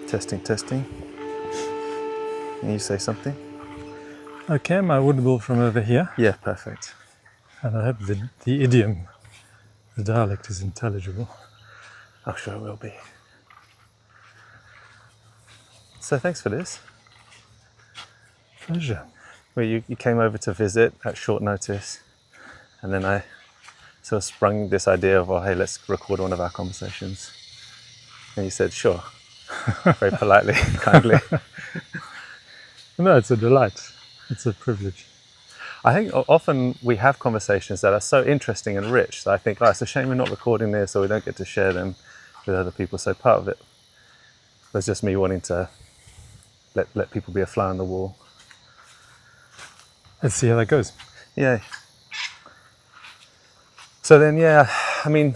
Testing, testing. Can you say something? Okay, my audible from over here. Yeah, perfect. And I hope the idiom, the dialect is intelligible. I'm sure it will be. So thanks for this. Pleasure. Well, you came over to visit at short notice, and then I sort of sprung this idea of, oh, hey, let's record one of our conversations. And you said, sure, very politely, kindly. No, it's a delight. It's a privilege. I think often we have conversations that are so interesting and rich that I think, oh, it's a shame we're not recording this or we don't get to share them with other people. So part of it was just me wanting to let people be a fly on the wall. Let's see how that goes. Yeah. So then, yeah, I mean,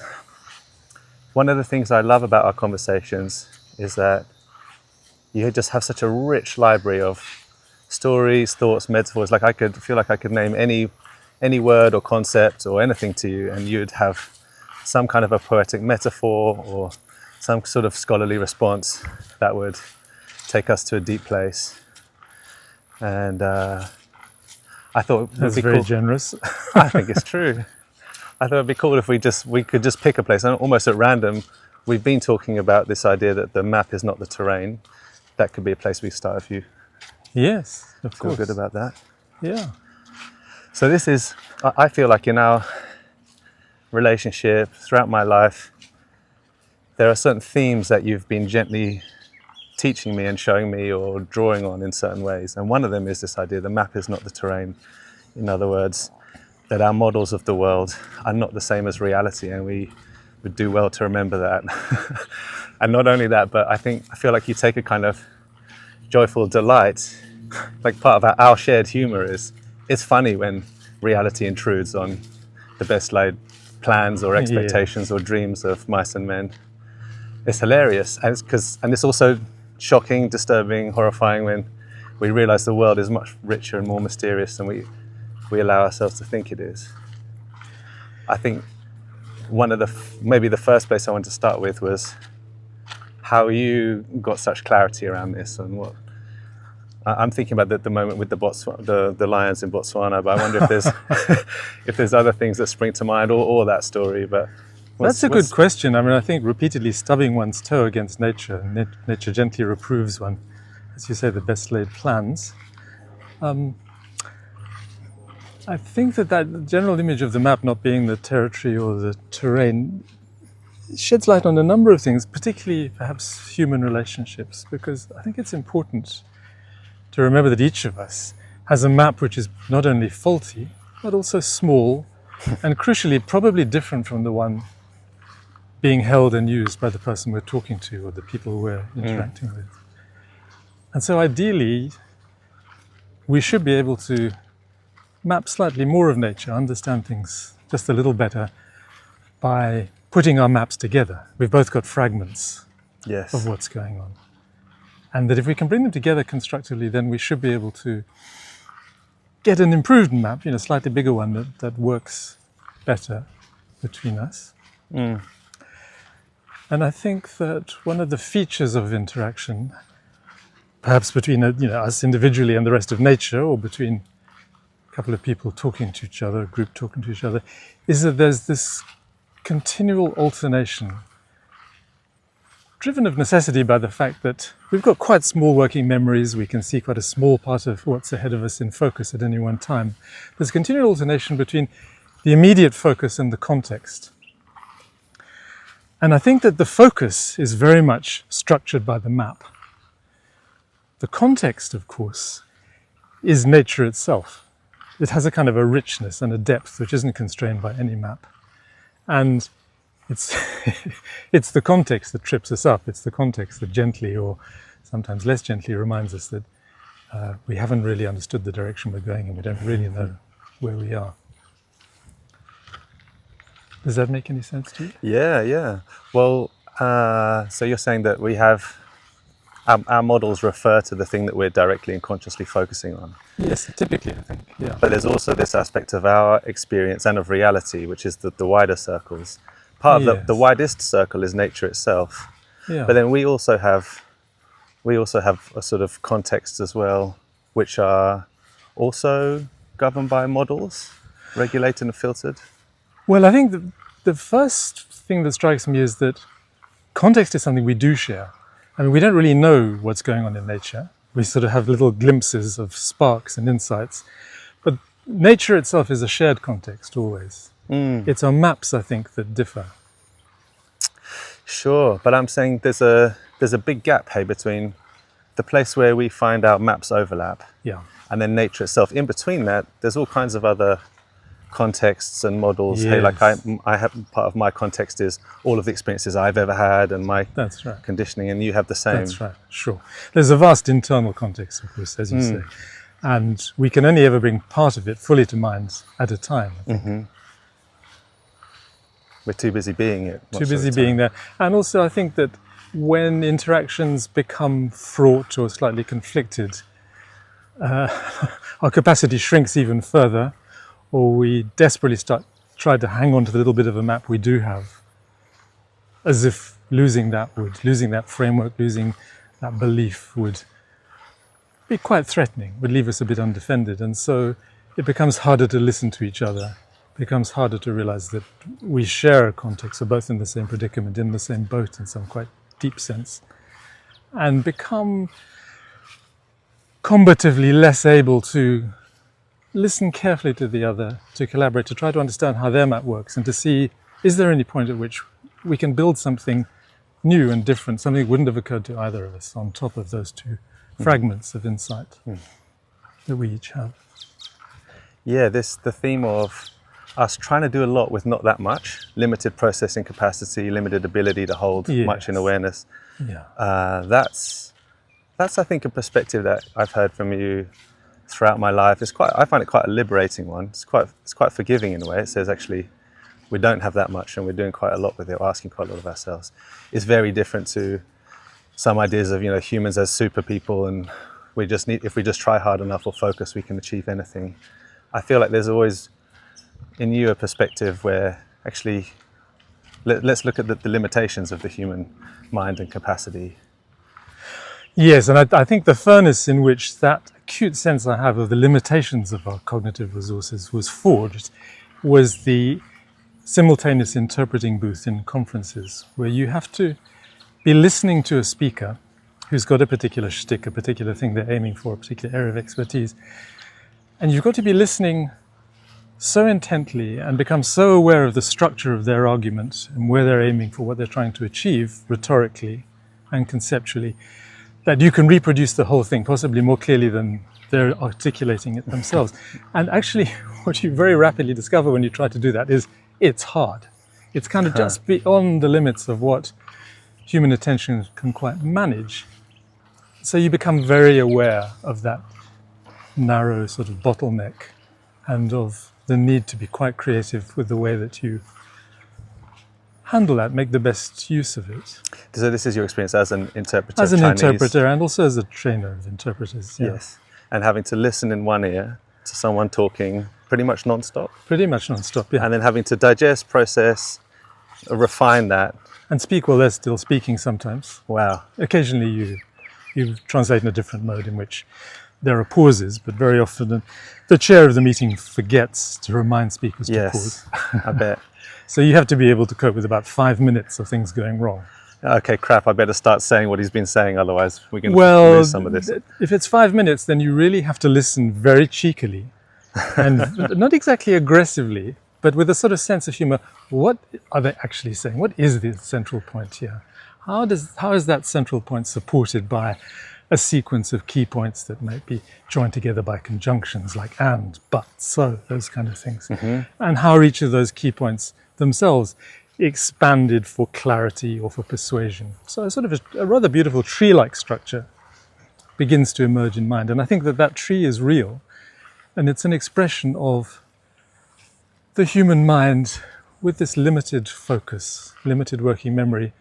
one of the things I love about our conversations is that you just have such a rich library of stories, thoughts, metaphors. Like I feel like I could name any word or concept or anything to you, and you'd have some kind of a poetic metaphor or some sort of scholarly response that would take us to a deep place. And I thought That's very generous. I think it's true. I thought it'd be cool if we could just pick a place, and almost at random. We've been talking about this idea that the map is not the terrain. That could be a place we start if you Yes, of feel course. good about that. Yeah. So this is, I feel like in our relationship, throughout my life, there are certain themes that you've been gently teaching me and showing me or drawing on in certain ways. And one of them is this idea, the map is not the terrain. In other words, that our models of the world are not the same as reality, and we would do well to remember that. And not only that, but I feel like you take a kind of joyful delight, like part of our shared humor is, it's funny when reality intrudes on the best laid plans or expectations or dreams of mice and men. It's hilarious, and it's also shocking, disturbing, horrifying when we realize the world is much richer and more mysterious than we allow ourselves to think it is. I think one of maybe the first place I want to start with was how you got such clarity around this, and what I'm thinking about the moment with the lions in Botswana, but I wonder if there's if there's other things that spring to mind or that story. But that's a good question. I mean, I think repeatedly stubbing one's toe against nature, nature gently reproves one, as you say, the best laid plans. I think that general image of the map not being the territory or the terrain sheds light on a number of things, particularly perhaps human relationships, because I think it's important to remember that each of us has a map which is not only faulty, but also small, and crucially probably different from the one being held and used by the person we're talking to or the people we're interacting with. And so ideally, we should be able to map slightly more of nature, understand things just a little better by putting our maps together. We've both got fragments of what's going on. And that if we can bring them together constructively, then we should be able to get an improved map, a slightly bigger one that works better between us. And I think that one of the features of interaction, perhaps between us individually and the rest of nature, or between a couple of people talking to each other, a group talking to each other, is that there's this continual alternation, driven of necessity by the fact that we've got quite small working memories. We can see quite a small part of what's ahead of us in focus at any one time. There's continual alternation between the immediate focus and the context. And I think that the focus is very much structured by the map. The context, of course, is nature itself. It has a kind of a richness and a depth which isn't constrained by any map. And it's the context that trips us up. It's the context that gently, or sometimes less gently, reminds us that we haven't really understood the direction we're going in. We don't really know where we are. Does that make any sense to you? Yeah. Well, so you're saying that we have our models refer to the thing that we're directly and consciously focusing on. Yes, typically, I think, yeah. But there's also this aspect of our experience and of reality, which is the wider circles. Part of the widest circle is nature itself. Yeah. But then we also have we also have a sort of context as well, which are also governed by models, regulated and filtered. Well, I think the first thing that strikes me is that context is something we do share. I mean, we don't really know what's going on in nature. We sort of have little glimpses of sparks and insights. But nature itself is a shared context always. It's our maps, I think, that differ. Sure, but I'm saying there's a big gap, hey, between the place where we find our maps overlap Yeah. and then nature itself. In between that, there's all kinds of other contexts and models. Hey, like Yes. I have, part of my context is all of the experiences I've ever had and my That's right. conditioning, and you have the same. That's right, sure. There's a vast internal context, of course, as you say. And we can only ever bring part of it fully to mind at a time. I think. We're too busy being it. Too busy being there. And also, I think that when interactions become fraught or slightly conflicted, our capacity shrinks even further, or we desperately try to hang on to the little bit of a map we do have, as if losing that framework, losing that belief would be quite threatening, would leave us a bit undefended. And so it becomes harder to listen to each other. Becomes harder to realize that we share a context, we're both in the same predicament, in the same boat in some quite deep sense, and become combatively less able to listen carefully to the other, to collaborate, to try to understand how their map works, and to see, is there any point at which we can build something new and different, something that wouldn't have occurred to either of us on top of those two fragments of insight that we each have. Yeah, the theme of us trying to do a lot with not that much, limited processing capacity, limited ability to hold much in awareness. Yeah. That's I think a perspective that I've heard from you throughout my life. I find it quite a liberating one. It's quite forgiving in a way. It says actually we don't have that much and we're doing quite a lot with it, we're asking quite a lot of ourselves. It's very different to some ideas of, humans as super people, and if we just try hard enough or focus, we can achieve anything. I feel like there's always in you a perspective where actually let's look at the limitations of the human mind and capacity. Yes, and I think the furnace in which that acute sense I have of the limitations of our cognitive resources was forged was the simultaneous interpreting booth in conferences, where you have to be listening to a speaker who's got a particular shtick, a particular thing they're aiming for, a particular area of expertise, and you've got to be listening so intently and become so aware of the structure of their argument and where they're aiming for, what they're trying to achieve rhetorically and conceptually, that you can reproduce the whole thing, possibly more clearly than they're articulating it themselves. And actually, what you very rapidly discover when you try to do that is it's hard. It's kind of just beyond the limits of what human attention can quite manage. So you become very aware of that narrow sort of bottleneck and of the need to be quite creative with the way that you handle that, make the best use of it. So this is your experience as an interpreter As of an Chinese. interpreter and also as a trainer of interpreters. Yeah. Yes. And having to listen in one ear to someone talking pretty much non-stop. Pretty much non-stop, yeah. And then having to digest, process, refine that. And speak while they're still speaking sometimes. Wow. Occasionally you translate in a different mode in which there are pauses, but very often the chair of the meeting forgets to remind speakers to pause. I bet. So you have to be able to cope with about 5 minutes of things going wrong. Okay, crap, I better start saying what he's been saying, otherwise we're going to lose some of this. If it's 5 minutes, then you really have to listen very cheekily and not exactly aggressively, but with a sort of sense of humor. What are they actually saying? What is the central point here? How is that central point supported by a sequence of key points that might be joined together by conjunctions like and, but, so, those kind of things. And how are each of those key points themselves expanded for clarity or for persuasion. So sort of a rather beautiful tree-like structure begins to emerge in mind. And I think that tree is real. And it's an expression of the human mind with this limited focus, limited working memory,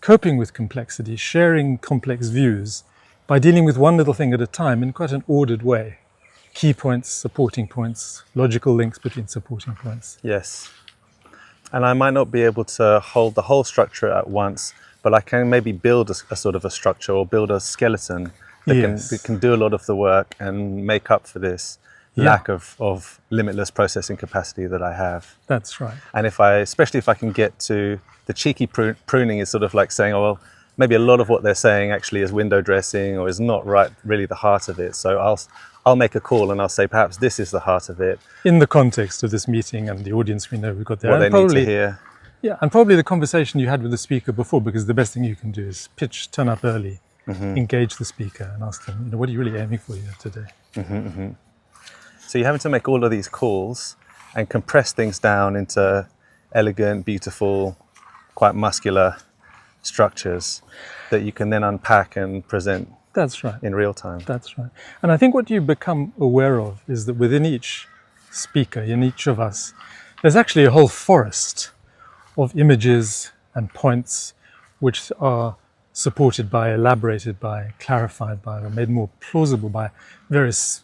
coping with complexity, sharing complex views by dealing with one little thing at a time in quite an ordered way. Key points, supporting points, logical links between supporting points. Yes. And I might not be able to hold the whole structure at once, but I can maybe build a sort of a structure or build a skeleton that, that can do a lot of the work and make up for this lack of limitless processing capacity that I have. That's right. And especially if I can get to the cheeky pruning is sort of like saying, oh, well, maybe a lot of what they're saying actually is window dressing or is not really the heart of it. So I'll make a call and I'll say, perhaps this is the heart of it. In the context of this meeting and the audience we know we've got there. What they need to hear. Yeah, and probably the conversation you had with the speaker before, because the best thing you can do is turn up early, engage the speaker and ask them, what are you really aiming for here today? So you're having to make all of these calls and compress things down into elegant, beautiful, quite muscular structures that you can then unpack and present. That's right. In real time. That's right. And I think what you become aware of is that within each speaker, in each of us, there's actually a whole forest of images and points which are supported by, elaborated by, clarified by, or made more plausible by various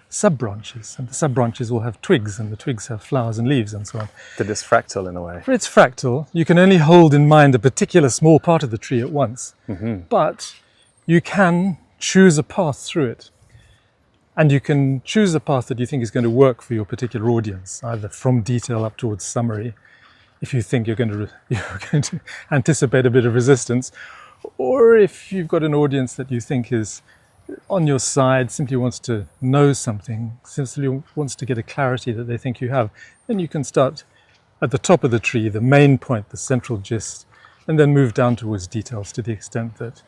sub-branches. And the sub-branches all have twigs, and the twigs have flowers and leaves and so on. That is fractal in a way. It's fractal. You can only hold in mind a particular small part of the tree at once. But you can choose a path through it. And you can choose a path that you think is going to work for your particular audience, either from detail up towards summary, if you think you're going to anticipate a bit of resistance, or if you've got an audience that you think is on your side, simply wants to know something, simply wants to get a clarity that they think you have, then you can start at the top of the tree, the main point, the central gist, and then move down towards details to the extent that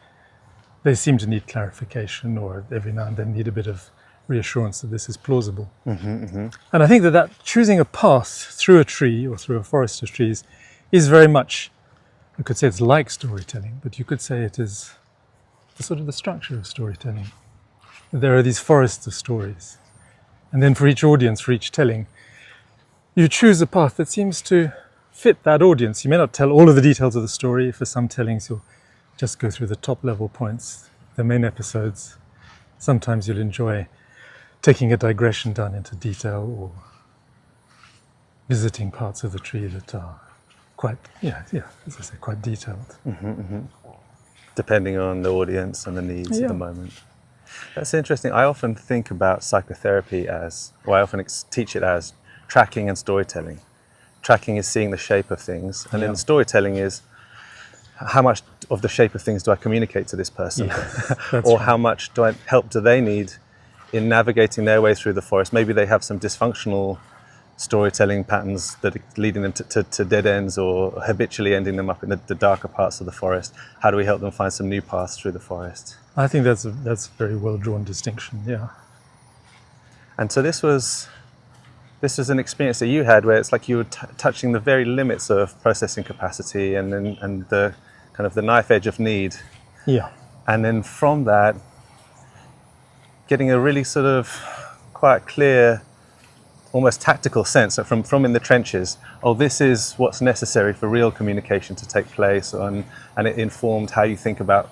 they seem to need clarification, or every now and then need a bit of reassurance that this is plausible. And I think that choosing a path through a tree or through a forest of trees is very much, you could say it's like storytelling, but you could say it is sort of the structure of storytelling. There are these forests of stories. And then for each audience, for each telling, you choose a path that seems to fit that audience. You may not tell all of the details of the story. For some tellings, you'll just go through the top level points, the main episodes. Sometimes you'll enjoy taking a digression down into detail or visiting parts of the tree that are quite, as I say, quite detailed. Depending on the audience and the needs at the moment. That's interesting. I often think about psychotherapy I often teach it as tracking and storytelling. Tracking is seeing the shape of things, and then storytelling is how much of the shape of things do I communicate to this person? Or how much help do they need in navigating their way through the forest? Maybe they have some dysfunctional storytelling patterns that are leading them to dead ends or habitually ending them up in the darker parts of the forest. How do we help them find some new paths through the forest? I think that's a very well-drawn distinction, And so this was an experience that you had where it's like you were touching the very limits of processing capacity and the kind of the knife edge of need. And then from that, getting a really sort of quite clear, almost tactical sense from in the trenches, this is what's necessary for real communication to take place, and it informed how you think about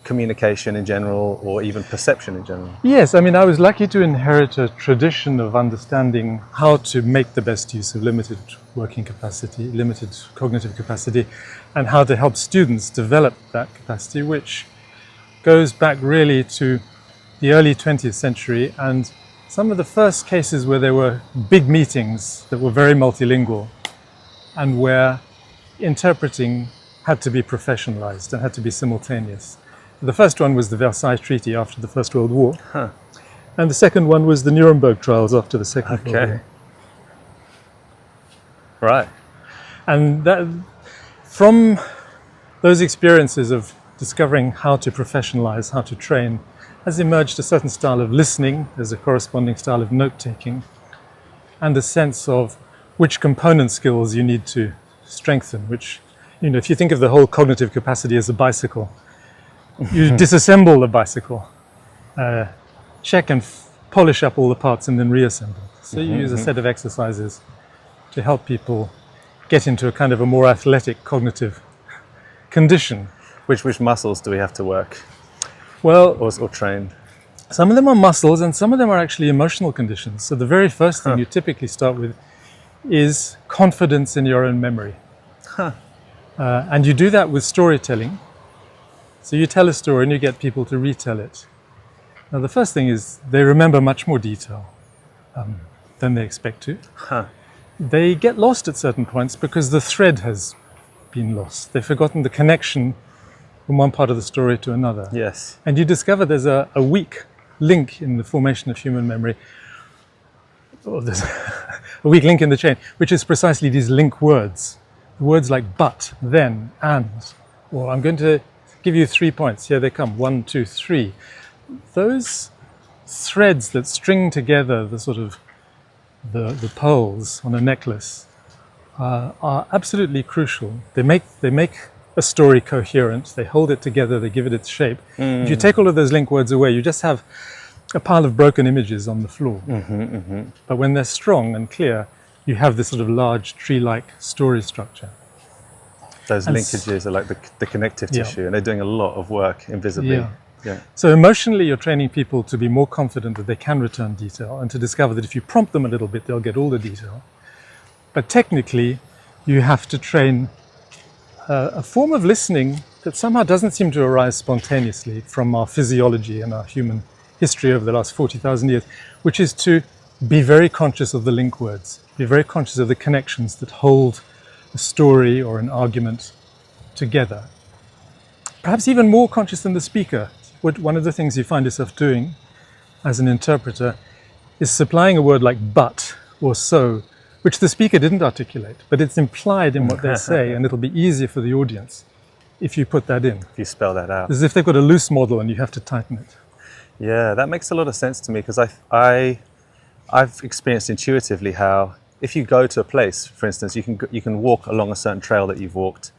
communication in general, or even perception in general. Yes, I mean, I was lucky to inherit a tradition of understanding how to make the best use of limited working capacity, limited cognitive capacity, and how to help students develop that capacity, which goes back really to the early 20th century and some of the first cases where there were big meetings that were very multilingual and where interpreting had to be professionalized and had to be simultaneous. The first one was the Versailles Treaty after the First World War. And the second one was the Nuremberg trials after the Second World War. Right. And from those experiences of discovering how to professionalize, how to train, has emerged a certain style of listening. There's a corresponding style of note-taking, and a sense of which component skills you need to strengthen, which, if you think of the whole cognitive capacity as a bicycle, you disassemble the bicycle, check and polish up all the parts, and then reassemble. So you use a set of exercises to help people get into a kind of a more athletic cognitive condition. Which muscles do we have to work? Well, or train? Some of them are muscles and some of them are actually emotional conditions. So the very first thing you typically start with is confidence in your own memory. And you do that with storytelling. So you tell a story and you get people to retell it. Now the first thing is they remember much more detail than they expect to. Huh. They get lost at certain points because the thread has been lost. They've forgotten the connection from one part of the story to another. Yes. And you discover there's a weak link in the formation of human memory. Or there's a weak link in the chain, which is precisely these link words. Words like but, then, and. Or I'm going to give you 3 points. Here they come. 1, 2, 3. Those threads that string together the sort of the pearls on a necklace are absolutely crucial. They make a story coherent. They hold it together. They give it its shape. If you take all of those link words away, you just have a pile of broken images on the floor. But when they're strong and clear, you have this sort of large tree-like story structure. Those linkages are like the connective tissue, and they're doing a lot of work invisibly. Yeah. So emotionally, you're training people to be more confident that they can return detail and to discover that if you prompt them a little bit, they'll get all the detail. But technically, you have to train a form of listening that somehow doesn't seem to arise spontaneously from our physiology and our human history over the last 40,000 years, which is to be very conscious of the link words, be very conscious of the connections that hold a story or an argument together. Perhaps even more conscious than the speaker. One of the things you find yourself doing as an interpreter is supplying a word like but or so, which the speaker didn't articulate, but it's implied in what they say, and it'll be easier for the audience if you put that in. If you spell that out. As if they've got a loose model and you have to tighten it. Yeah, that makes a lot of sense to me, because I've experienced intuitively how if you go to a place, for instance, you can walk along a certain trail that you've walked,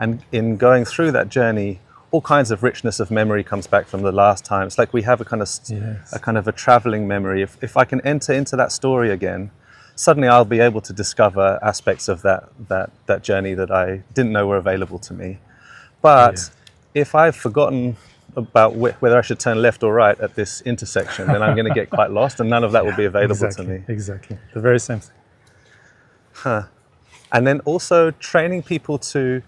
and in going through that journey, all kinds of richness of memory comes back from the last time. It's like we have a kind of a traveling memory. If I can enter into that story again, suddenly I'll be able to discover aspects of that journey that I didn't know were available to me. But if I've forgotten about whether I should turn left or right at this intersection, then I'm going to get quite lost, and none of that will be available to me. Exactly, the very same thing. Huh. And then also training people to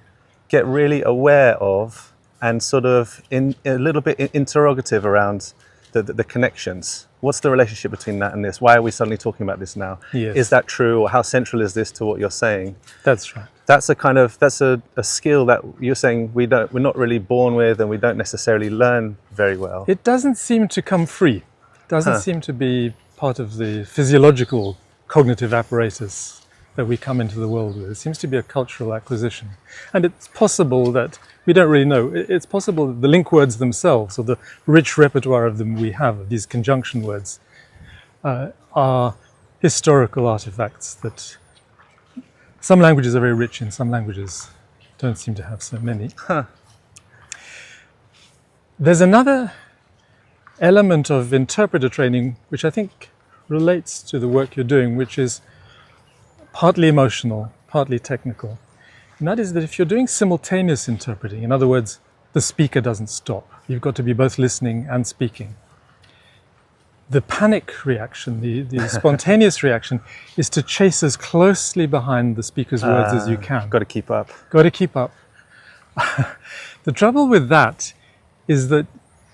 get really aware of and sort of a little bit interrogative around the connections. What's the relationship between that and this? Why are we suddenly talking about this now? Yes. Is that true, or how central is this to what you're saying? That's right. That's a skill that you're saying we're not really born with, and we don't necessarily learn very well. It doesn't seem to come free. It doesn't seem to be part of the physiological cognitive apparatus that we come into the world with. It seems to be a cultural acquisition. And it's possible that, we don't really know, it's possible that the link words themselves, or the rich repertoire of them we have, of these conjunction words, are historical artifacts that some languages are very rich in, some languages don't seem to have so many. There's another element of interpreter training which I think relates to the work you're doing, which is partly emotional, partly technical. And that is that if you're doing simultaneous interpreting, in other words, the speaker doesn't stop. You've got to be both listening and speaking. The panic reaction, the spontaneous reaction, is to chase as closely behind the speaker's words as you can. Got to keep up. Got to keep up. The trouble with that is that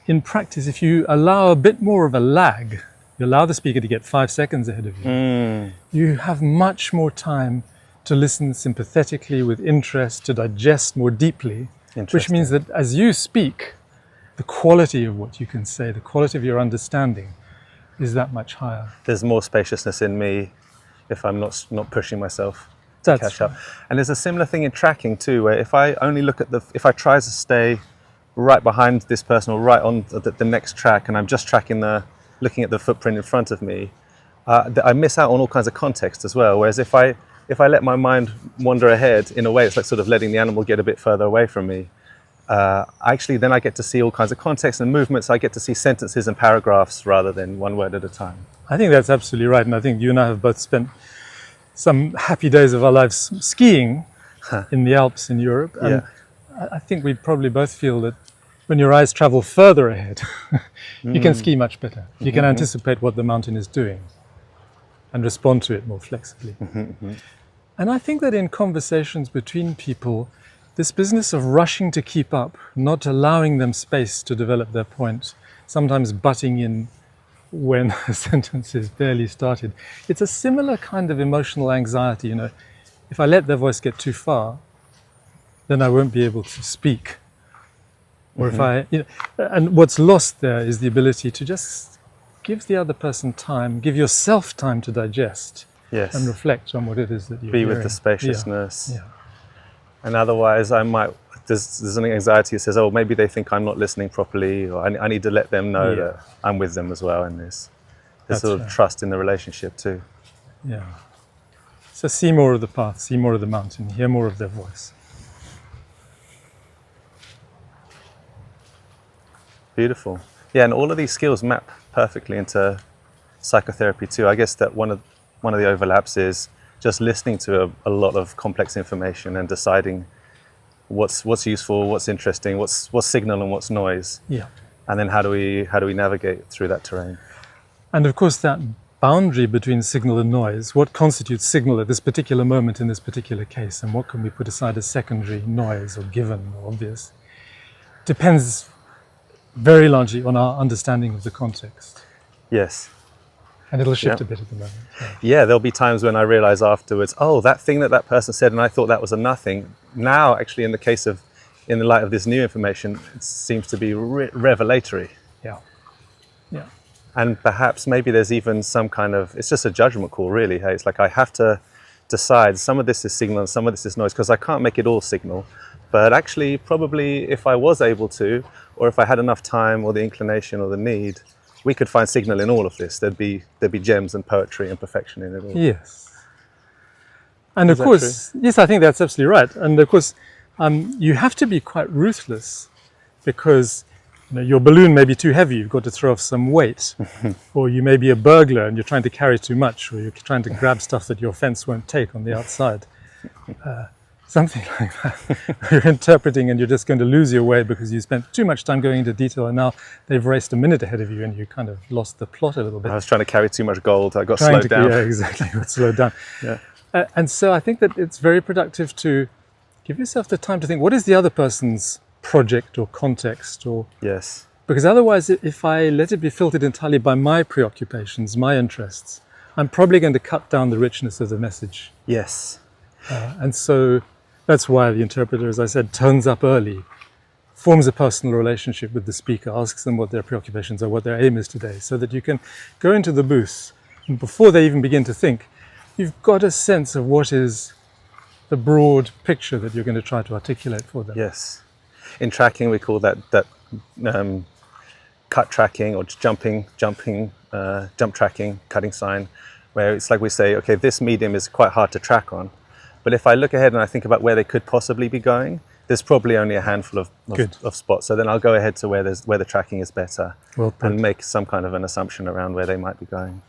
in practice, if you allow a bit more of a lag, you allow the speaker to get 5 seconds ahead of you, you have much more time to listen sympathetically, with interest, to digest more deeply, which means that as you speak, the quality of what you can say, the quality of your understanding is that much higher. There's more spaciousness in me if I'm not pushing myself to catch up. And there's a similar thing in tracking too, where if I only look at if I try to stay right behind this person or right on the next track, and I'm just looking at the footprint in front of me, I miss out on all kinds of context as well. Whereas if I let my mind wander ahead, in a way, it's like sort of letting the animal get a bit further away from me. Then I get to see all kinds of context and movements. I get to see sentences and paragraphs rather than one word at a time. I think that's absolutely right. And I think you and I have both spent some happy days of our lives skiing in the Alps in Europe. And I think we probably both feel that when your eyes travel further ahead, you can ski much better. You can anticipate what the mountain is doing and respond to it more flexibly. And I think that in conversations between people, this business of rushing to keep up, not allowing them space to develop their point, sometimes butting in when a sentence is barely started. It's a similar kind of emotional anxiety, you know. If I let their voice get too far, then I won't be able to speak. Or if I, you know, and what's lost there is the ability to just give the other person time, give yourself time to digest Yes. and reflect on what it is that you're Be hearing. with the spaciousness. Yeah. And otherwise I might, there's an anxiety that says, oh, maybe they think I'm not listening properly, or I need to let them know that I'm with them as well in this. There's sort of trust in the relationship too. Yeah. So see more of the path, see more of the mountain, hear more of their voice. Beautiful. Yeah, and all of these skills map perfectly into psychotherapy too. I guess that one of the overlaps is just listening to a lot of complex information and deciding what's useful, what's interesting, what's signal and what's noise. Yeah. And then how do we navigate through that terrain? And of course that boundary between signal and noise, what constitutes signal at this particular moment in this particular case, and what can we put aside as secondary noise or given or obvious, depends very largely on our understanding of the context. Yes. And it'll shift a bit at the moment. Yeah, there'll be times when I realize afterwards, oh, that thing that person said and I thought that was a nothing. Now, actually, in the light of this new information, it seems to be revelatory. Yeah. Yeah. And perhaps maybe there's even some kind of, it's just a judgment call really. Hey, it's like I have to decide some of this is signal and some of this is noise because I can't make it all signal. But actually, probably if I was able to, or if I had enough time or the inclination or the need, we could find signal in all of this. There'd be gems and poetry and perfection in it all. Yes. And of course, yes, I think that's absolutely right. And of course, you have to be quite ruthless because your balloon may be too heavy, you've got to throw off some weight. Or you may be a burglar and you're trying to carry too much, or you're trying to grab stuff that your fence won't take on the outside. Something like that. You're interpreting and you're just going to lose your way because you spent too much time going into detail and now they've raced a minute ahead of you and you kind of lost the plot a little bit. I was trying to carry too much gold, I got slowed down. Yeah, exactly, got slowed down. Yeah. And so I think that it's very productive to give yourself the time to think, what is the other person's project or context? Or yes. Because otherwise, if I let it be filtered entirely by my preoccupations, my interests, I'm probably going to cut down the richness of the message. Yes. And so that's why the interpreter, as I said, turns up early, forms a personal relationship with the speaker, asks them what their preoccupations are, what their aim is today, so that you can go into the booth and before they even begin to think, you've got a sense of what is the broad picture that you're going to try to articulate for them. Yes. In tracking, we call that cut tracking or jump tracking, cutting sign, where it's like we say, okay, this medium is quite hard to track on. But if I look ahead and I think about where they could possibly be going, there's probably only a handful of spots. So then I'll go ahead to where the tracking is better and make some kind of an assumption around where they might be going.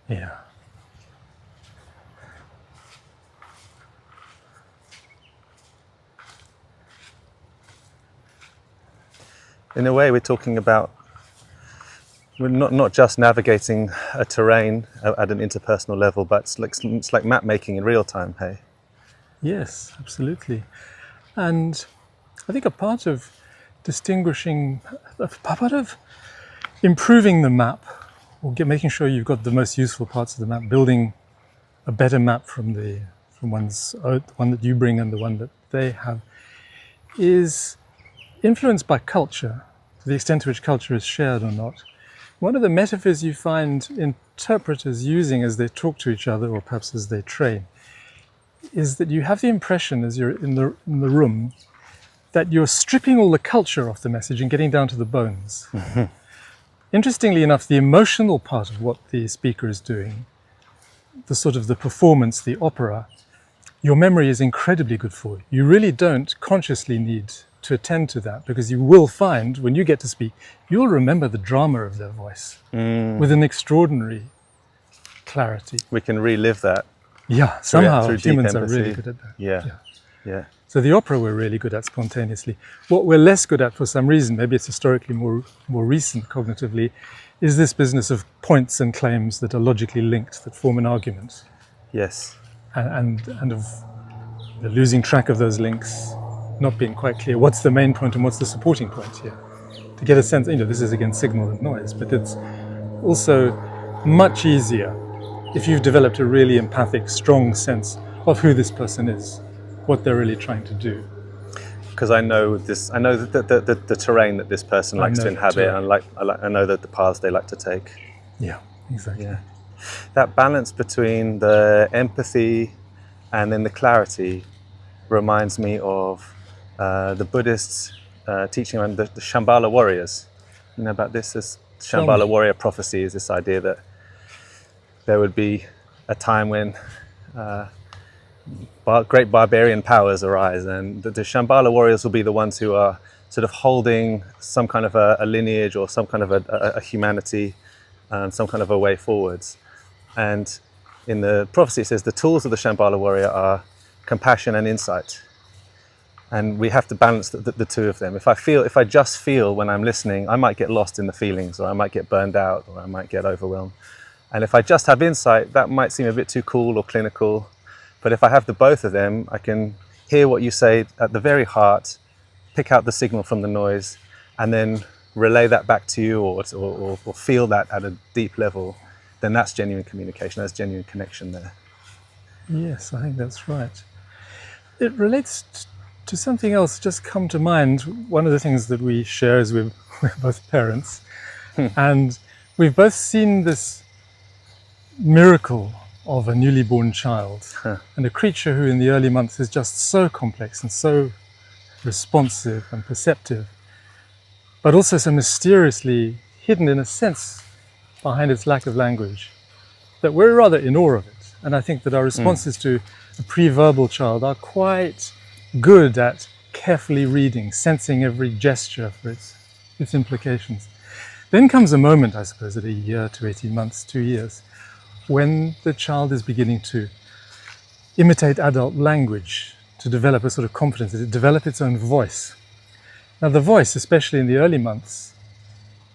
Yeah. In a way, we're talking about, we're not just navigating a terrain at an interpersonal level, but it's like map making in real time, hey? Yes, absolutely. And I think a part of distinguishing, a part of improving the map, or making sure you've got the most useful parts of the map, building a better map from one that you bring and the one that they have, is influenced by culture, to the extent to which culture is shared or not. One of the metaphors you find interpreters using as they talk to each other, or perhaps as they train, is that you have the impression as you're in the room that you're stripping all the culture off the message and getting down to the bones. Mm-hmm. Interestingly enough, the emotional part of what the speaker is doing, the sort of the performance, the opera, your memory is incredibly good for. You really don't consciously need to attend to that, because you will find when you get to speak, you'll remember the drama of their voice with an extraordinary clarity. We can relive that. Yeah, somehow humans are really good at that. Yeah. So the opera we're really good at spontaneously. What we're less good at for some reason, maybe it's historically more recent cognitively, is this business of points and claims that are logically linked, that form an argument. Yes. And of the losing track of those links, not being quite clear what's the main point and what's the supporting point here. To get a sense, this is again signal and noise, but it's also much easier if you've developed a really empathic, strong sense of who this person is, what they're really trying to do. Because I know the terrain that this person likes to inhabit, and I know that the paths they like to take. Yeah, exactly. Yeah. That balance between the empathy and then the clarity reminds me of the Buddhists teaching around the Shambhala warriors. You know about this? This Shambhala warrior prophecy is this idea that there would be a time when great barbarian powers arise, and the Shambhala warriors will be the ones who are sort of holding some kind of a lineage or some kind of a humanity, some kind of a way forwards. And in the prophecy it says the tools of the Shambhala warrior are compassion and insight. And we have to balance the two of them. If I just feel when I'm listening, I might get lost in the feelings, or I might get burned out, or I might get overwhelmed. And if I just have insight, that might seem a bit too cool or clinical. But if I have the both of them, I can hear what you say at the very heart, pick out the signal from the noise, and then relay that back to you, or feel that at a deep level. Then that's genuine communication, that's genuine connection there. Yes, I think that's right. It relates to something else just come to mind. One of the things that we share is we're both parents, and we've both seen this miracle of a newly born child, and a creature who in the early months is just so complex and so responsive and perceptive, but also so mysteriously hidden in a sense behind its lack of language, that we're rather in awe of it. And I think that our responses to a pre-verbal child are quite good at carefully reading, sensing every gesture for its implications. Then comes a moment, I suppose, at a year to 18 months, 2 years, when the child is beginning to imitate adult language, to develop a sort of confidence, to develop its own voice. Now the voice, especially in the early months,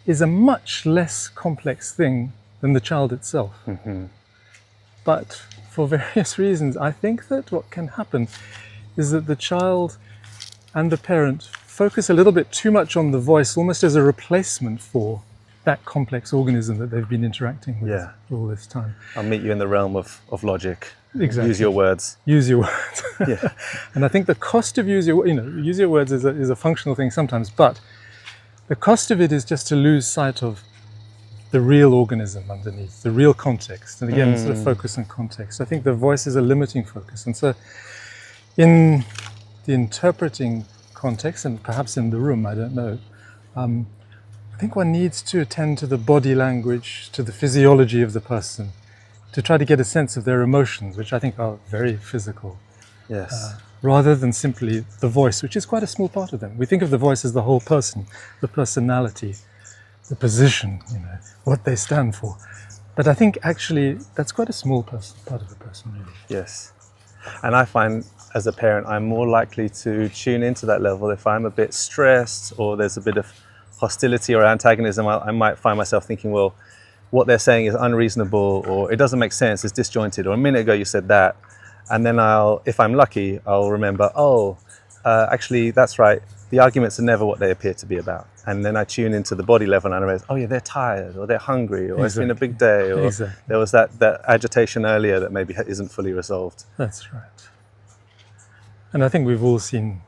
is a much less complex thing than the child itself. Mm-hmm. But for various reasons, I think that what can happen is that the child and the parent focus a little bit too much on the voice, almost as a replacement for that complex organism that they've been interacting with for all this time. I'll meet you in the realm of logic. Exactly. Use your words. Use your words. Yeah. And I think the cost of use your words is a functional thing sometimes, but the cost of it is just to lose sight of the real organism underneath, the real context. And again, sort of focus on context. I think the voice is a limiting focus. And so in the interpreting context, and perhaps in the room, I don't know, I think one needs to attend to the body language, to the physiology of the person, to try to get a sense of their emotions, which I think are very physical. Yes. Rather than simply the voice, which is quite a small part of them. We think of the voice as the whole person, the personality, the position, what they stand for. But I think actually that's quite a small part of the person, really. Yes. And I find as a parent, I'm more likely to tune into that level if I'm a bit stressed or there's a bit of hostility or antagonism. I might find myself thinking, well, what they're saying is unreasonable, or it doesn't make sense, it's disjointed, or a minute ago you said that. And then if I'm lucky, I'll remember, actually, that's right, the arguments are never what they appear to be about. And then I tune into the body level and I realize, oh yeah, they're tired, or they're hungry, or It's been a big day, or there was that agitation earlier that maybe isn't fully resolved. That's right. And I think we've all seen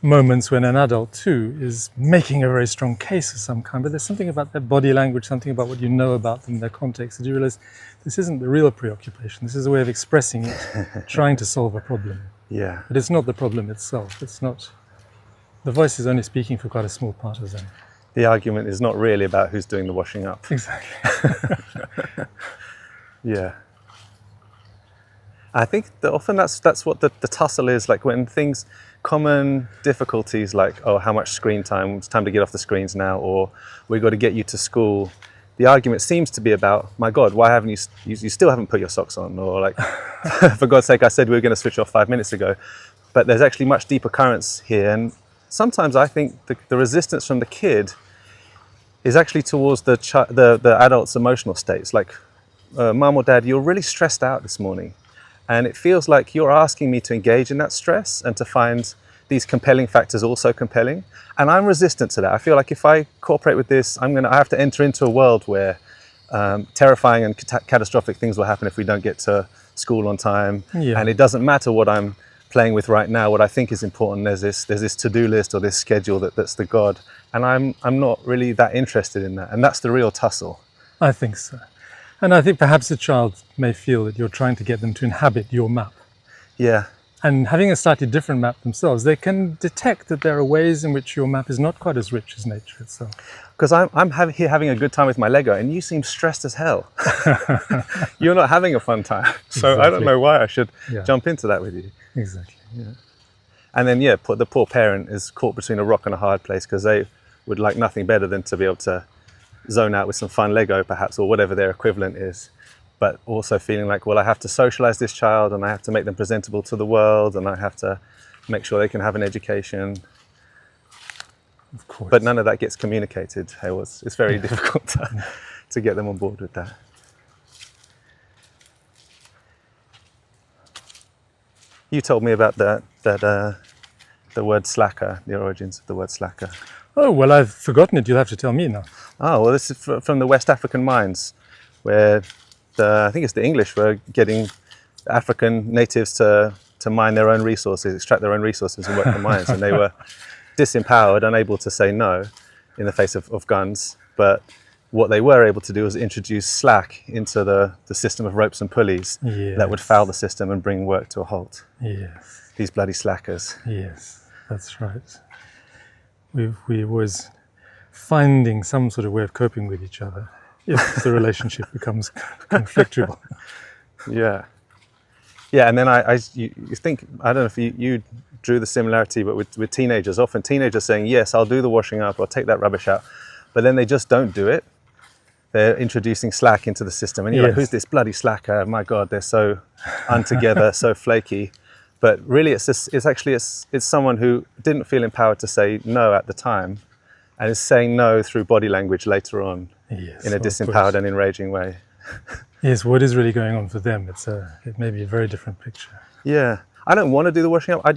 moments when an adult too is making a very strong case of some kind, but there's something about their body language, something about what you know about them, their context, that you realize this isn't the real preoccupation. This is a way of expressing it, trying to solve a problem. Yeah. But it's not the problem itself. It's not. The voice is only speaking for quite a small part of them. The argument is not really about who's doing the washing up. Exactly. Yeah. I think that often that's what the tussle is, like when things, common difficulties like, oh, how much screen time, it's time to get off the screens now, or we've got to get you to school. The argument seems to be about, my God, why haven't you still haven't put your socks on? Or like, for God's sake, I said we were going to switch off 5 minutes ago. But there's actually much deeper currents here. And sometimes I think the resistance from the kid is actually towards the adult's emotional states. Like, Mom or Dad, you're really stressed out this morning. And it feels like you're asking me to engage in that stress and to find these compelling factors also compelling. And I'm resistant to that. I feel like if I cooperate with this, I have to enter into a world where terrifying and catastrophic things will happen if we don't get to school on time. Yeah. And it doesn't matter what I'm playing with right now. What I think is important, there's this to-do list or this schedule that's the God. And I'm not really that interested in that. And that's the real tussle. I think so. And I think perhaps a child may feel that you're trying to get them to inhabit your map. Yeah. And having a slightly different map themselves, they can detect that there are ways in which your map is not quite as rich as nature itself. Because I'm here having a good time with my Lego, and you seem stressed as hell. You're not having a fun time. So Exactly. I don't know why I should Yeah. jump into that with you. Exactly, yeah. And then, the poor parent is caught between a rock and a hard place because they would like nothing better than to be able to zone out with some fun Lego, perhaps, or whatever their equivalent is. But also feeling like, well, I have to socialize this child and I have to make them presentable to the world and I have to make sure they can have an education. Of course. But none of that gets communicated. It's very difficult to get them on board with that. You told me about the word slacker, the origins of the word slacker. Oh, well, I've forgotten it. You'll have to tell me now. Oh, well, this is from the West African mines, where I think it's the English were getting African natives to mine their own resources, extract their own resources and work the mines. And they were disempowered, unable to say no in the face of guns. But what they were able to do was introduce slack into the system of ropes and pulleys that would foul the system and bring work to a halt. Yes. These bloody slackers. Yes, that's right. We was finding some sort of way of coping with each other if the relationship becomes conflictual. Yeah. Yeah, and then you think, I don't know if you drew the similarity, but with teenagers, often teenagers saying, yes, I'll do the washing up, I'll take that rubbish out, but then they just don't do it. They're introducing slack into the system. And you're like, who's this bloody slacker? My God, they're so untogether, so flaky. But really, it's someone who didn't feel empowered to say no at the time and is saying no through body language later on in a disempowered and enraging way. Yes, what is really going on for them? It may be a very different picture. Yeah. I don't want to do the washing up. I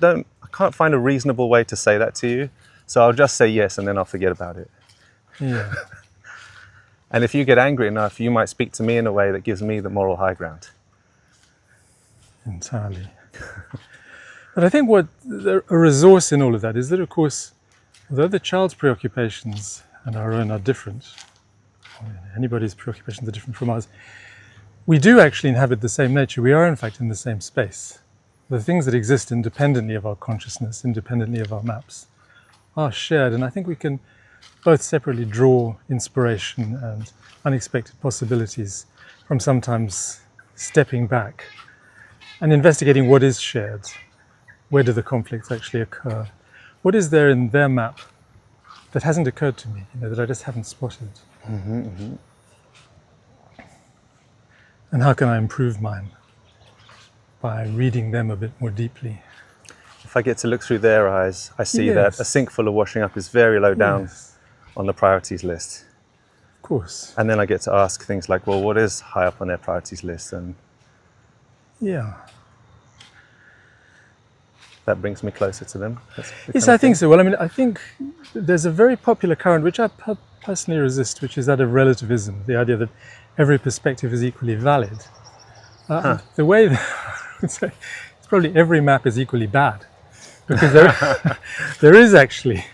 can't find a reasonable way to say that to you. So I'll just say yes and then I'll forget about it. Yeah. And if you get angry enough, you might speak to me in a way that gives me the moral high ground. Entirely. But I think a resource in all of that is that, of course, although the child's preoccupations and our own are different, anybody's preoccupations are different from ours, we do actually inhabit the same nature. We are, in fact, in the same space. The things that exist independently of our consciousness, independently of our maps, are shared. And I think we can both separately draw inspiration and unexpected possibilities from sometimes stepping back and investigating what is shared. Where do the conflicts actually occur? What is there in their map that hasn't occurred to me, that I just haven't spotted? Mm-hmm, mm-hmm. And how can I improve mine? By reading them a bit more deeply. If I get to look through their eyes, I see that a sink full of washing up is very low down on the priorities list. Of course. And then I get to ask things like, well, what is high up on their priorities list? And that brings me closer to them. Yes, I think so. Well, I mean, I think there's a very popular current, which I personally resist, which is that of relativism, the idea that every perspective is equally valid. The way that I would say, it's probably every map is equally bad, because there is actually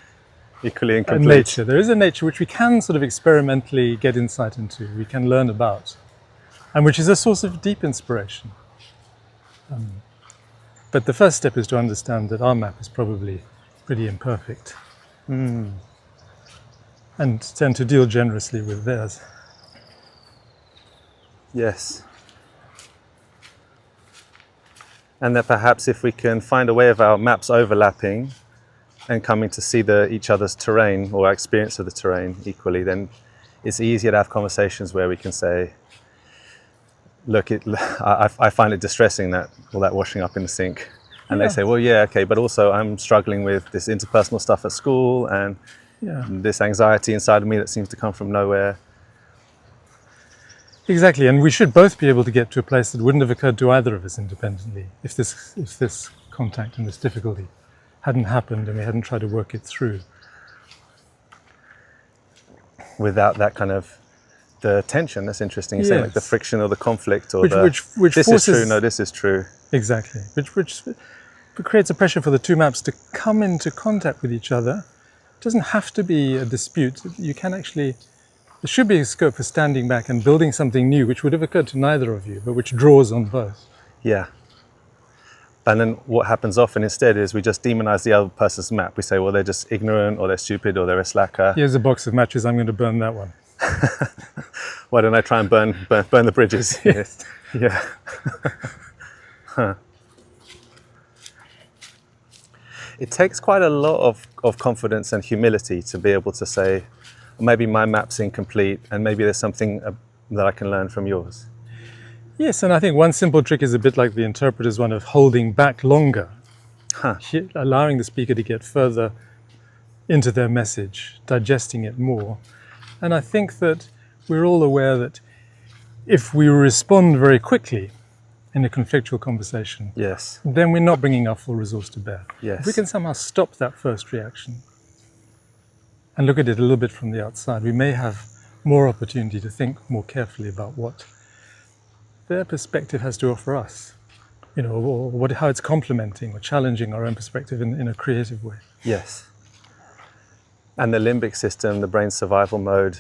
equally a incomplete nature. There is a nature which we can sort of experimentally get insight into, we can learn about, and which is a source of deep inspiration. But the first step is to understand that our map is probably pretty imperfect. And to deal generously with theirs. Yes. And that perhaps if we can find a way of our maps overlapping and coming to see each other's terrain or our experience of the terrain equally, then it's easier to have conversations where we can say, look, I find it distressing that all that washing up in the sink. And they say, well, yeah, okay, but also I'm struggling with this interpersonal stuff at school and this anxiety inside of me that seems to come from nowhere. Exactly, and we should both be able to get to a place that wouldn't have occurred to either of us independently if this contact and this difficulty hadn't happened and we hadn't tried to work it through. Without that kind of the tension, that's interesting. You're saying like the Yes. friction or the conflict or Which this forces, is true, no, this is true. Exactly, which creates a pressure for the two maps to come into contact with each other. It doesn't have to be a dispute. You can actually, there should be a scope for standing back and building something new, which would have occurred to neither of you, but which draws on both. Yeah. And then what happens often instead is we just demonize the other person's map. We say, well, they're just ignorant or they're stupid or they're a slacker. Here's a box of matches, I'm going to burn that one. Why don't I try and burn the bridges? Yes. Yeah. Huh. It takes quite a lot of confidence and humility to be able to say, maybe my map's incomplete and maybe there's something that I can learn from yours. Yes, and I think one simple trick is a bit like the interpreter's one of holding back longer, allowing the speaker to get further into their message, digesting it more. And I think that we're all aware that if we respond very quickly in a conflictual conversation, Yes. then we're not bringing our full resource to bear. Yes. If we can somehow stop that first reaction and look at it a little bit from the outside, we may have more opportunity to think more carefully about what their perspective has to offer us, or how it's complementing or challenging our own perspective in a creative way. Yes. And the limbic system, the brain's survival mode,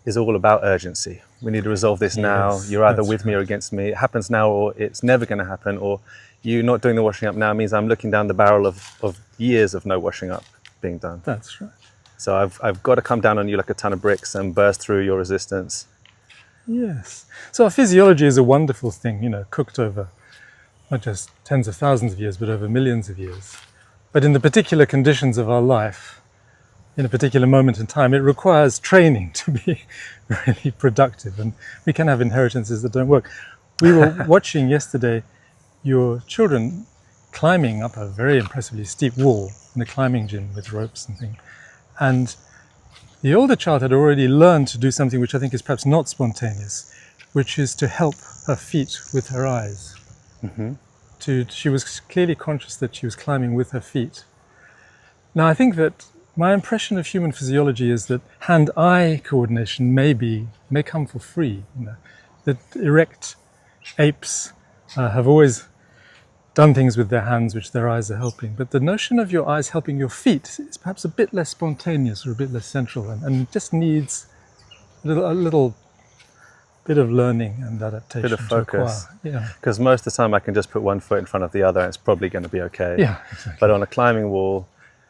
is all about urgency. We need to resolve this now. Yes, You're either that's with me or against me. It happens now or it's never going to happen. Or you not doing the washing up now means I'm looking down the barrel of years of no washing up being done. That's right. So I've got to come down on you like a ton of bricks and burst through your resistance. Yes. So our physiology is a wonderful thing, cooked over not just tens of thousands of years, but over millions of years. But in the particular conditions of our life, in a particular moment in time, it requires training to be really productive, and we can have inheritances that don't work. We were watching yesterday your children climbing up a very impressively steep wall in the climbing gym with ropes and things. And the older child had already learned to do something which I think is perhaps not spontaneous, which is to help her feet with her eyes. Mm-hmm. She was clearly conscious that she was climbing with her feet. Now, I think that my impression of human physiology is that hand-eye coordination may come for free. That erect apes have always done things with their hands which their eyes are helping. But the notion of your eyes helping your feet is perhaps a bit less spontaneous or a bit less central, and just needs a little bit of learning and adaptation. Bit of focus. Yeah. Because most of the time I can just put one foot in front of the other and it's probably going to be okay. Yeah, exactly. But on a climbing wall,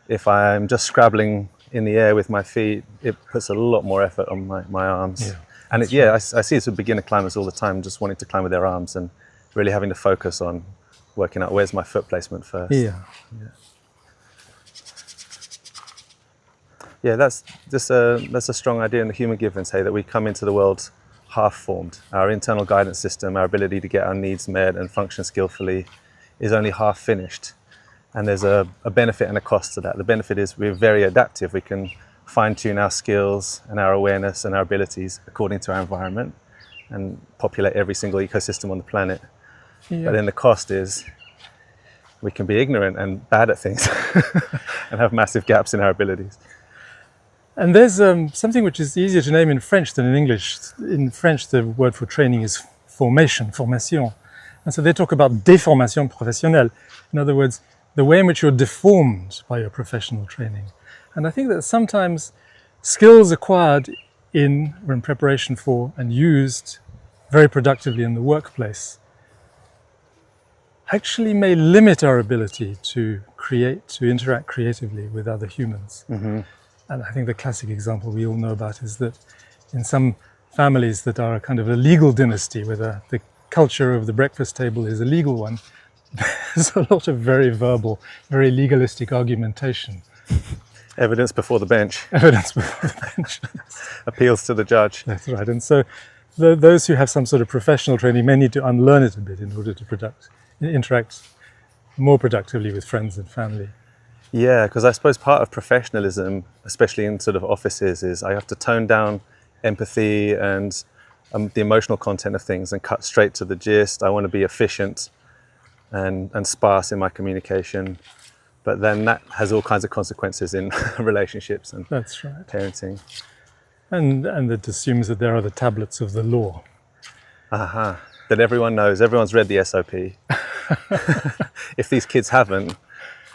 if I'm just scrabbling in the air with my feet, it puts a lot more effort on my arms. Yeah, and I see it with beginner climbers all the time, just wanting to climb with their arms and really having to focus on working out where's my foot placement first. Yeah, that's a strong idea in the human give and say that we come into the world half-formed. Our internal guidance system, our ability to get our needs met and function skillfully is only half finished. And there's a benefit and a cost to that. The benefit is we're very adaptive. We can fine-tune our skills and our awareness and our abilities according to our environment and populate every single ecosystem on the planet. Yeah. But then the cost is we can be ignorant and bad at things and have massive gaps in our abilities. And there's something which is easier to name in French than in English. In French, the word for training is formation. And so they talk about déformation professionnelle. In other words, the way in which you're deformed by your professional training. And I think that sometimes skills acquired in or in preparation for and used very productively in the workplace actually may limit our ability to interact creatively with other humans. Mm-hmm. And I think the classic example we all know about is that in some families that are a kind of a legal dynasty, where the culture of the breakfast table is a legal one, there's a lot of very verbal, very legalistic argumentation. Evidence before the bench. Evidence before the bench. Appeals to the judge. That's right. And so those who have some sort of professional training may need to unlearn it a bit in order to interact more productively with friends and family. Yeah, because I suppose part of professionalism, especially in sort of offices, is I have to tone down empathy and the emotional content of things and cut straight to the gist. I want to be efficient and sparse in my communication. But then that has all kinds of consequences in relationships and That's right. parenting. And it assumes that there are the tablets of the law. That everyone knows, everyone's read the SOP. If these kids haven't,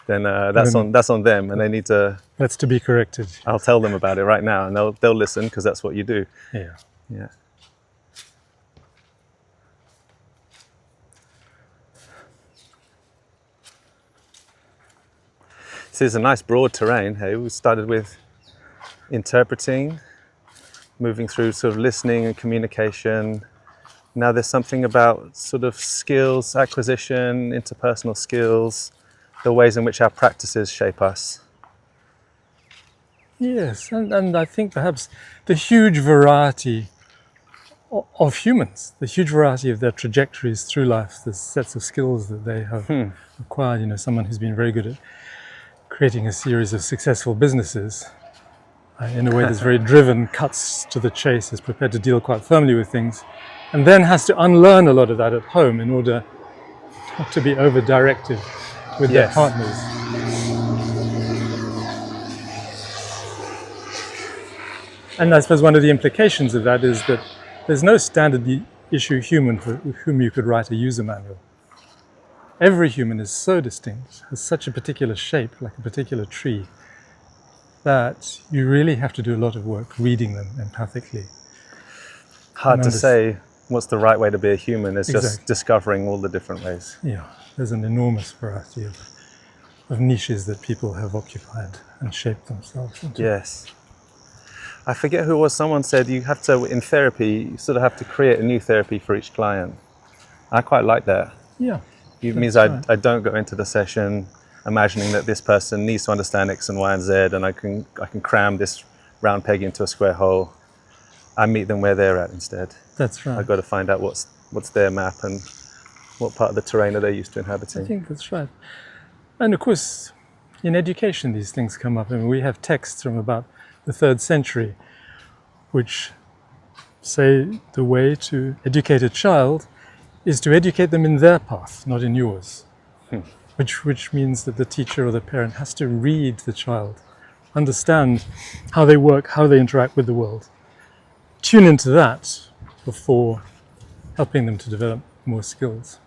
then that's on them, and they need to. That's to be corrected. I'll tell them about it right now, and they'll listen because that's what you do. Yeah. Yeah. This is a nice broad terrain. Hey, we started with interpreting, moving through sort of listening and communication. Now there's something about sort of skills acquisition, interpersonal skills, the ways in which our practices shape us. Yes, and I think perhaps the huge variety of humans, the huge variety of their trajectories through life, the sets of skills that they have acquired. You know, someone who's been very good at creating a series of successful businesses in a way that's very driven, cuts to the chase, is prepared to deal quite firmly with things, and then has to unlearn a lot of that at home in order not to be over-directive with their partners. And I suppose one of the implications of that is that there's no standard issue human for whom you could write a user manual. Every human is so distinct, has such a particular shape, like a particular tree, that you really have to do a lot of work reading them empathically. Hard to say what's the right way to be a human. It's just discovering all the different ways. Yeah, there's an enormous variety of niches that people have occupied and shaped themselves into. Yes. I forget who it was, someone said you have to, in therapy, you sort of have to create a new therapy for each client. I quite like that. Yeah. It means I don't go into the session imagining that this person needs to understand X and Y and Z, and I can cram this round peg into a square hole. I meet them where they're at instead. That's right. I've got to find out what's their map and what part of the terrain are they used to inhabiting. I think that's right. And of course, in education, these things come up. I mean, we have texts from about the 3rd century, which say the way to educate a child is to educate them in their path, not in yours. Which means that the teacher or the parent has to read the child, understand how they work, how they interact with the world, tune into that before helping them to develop more skills.